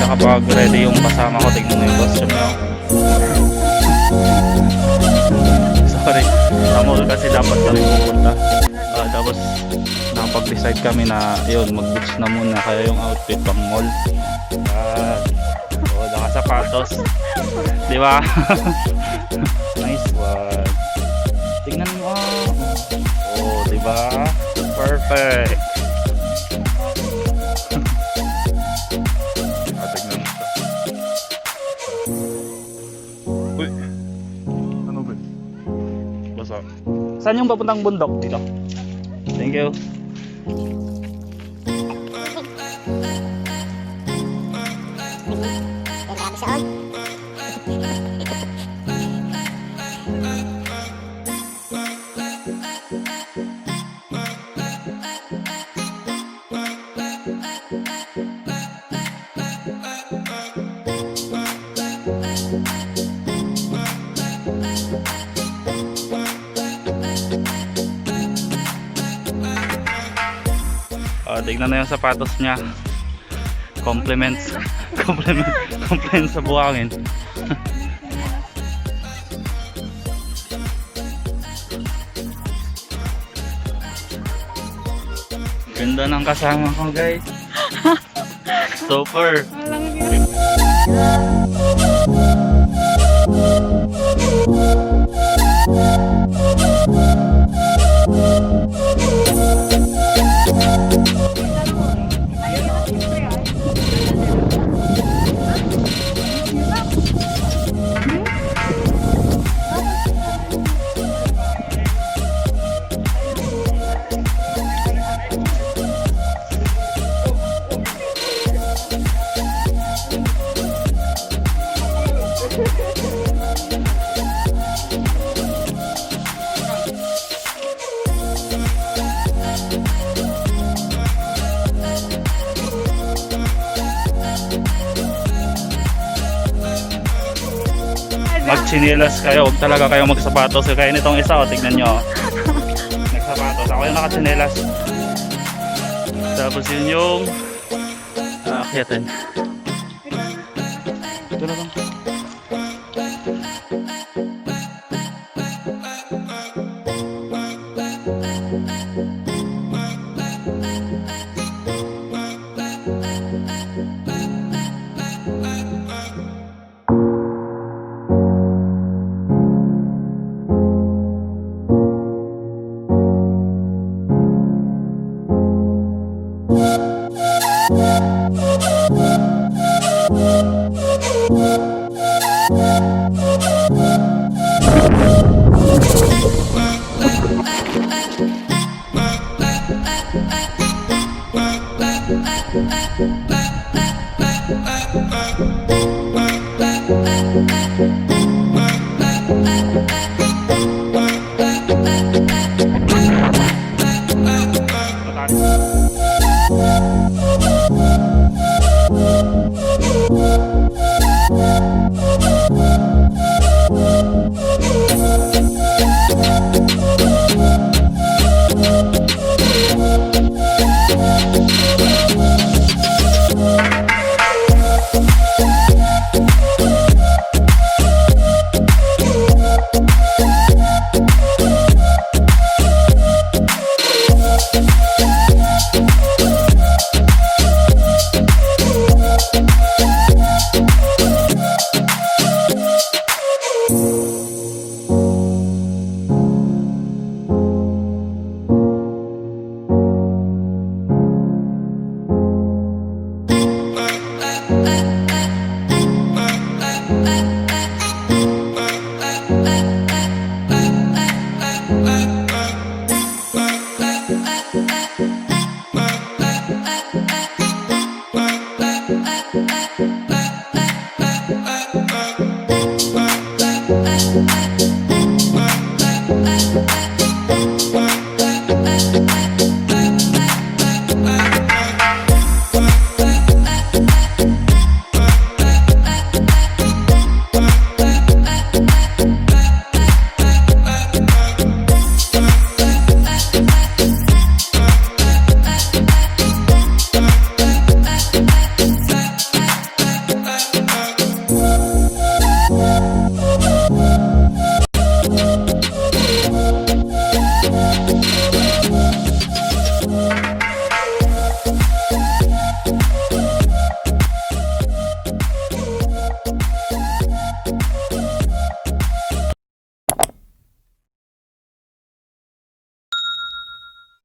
Nakapag ready yung kasama ko. Tignan mo yung costume niya. Sorry, sa mall kasi dapat kami pupunta. Tapos nakapag-decide kami na yun, mag-beach na muna. Kaya yung outfit pang mall. Nakasapatos, di ba? Nice one. Tingnan mo. Oh, di ba? Perfect. Tingnan mo. Uy. Ano ba? Basa. Saan yung papuntang bundok? Dito. Thank you. Tignan na yung sapatos niya. Compliments sa buhangin. Ganda ng kasama ko, guys. Super. Magchinelas kayo, huwag talaga kayo magsapatos. Kaya nitong isa, tignan nyo, nagsapatos, ako yung nakachinelas. Tapos yun yung aakyatin. Ito na lang.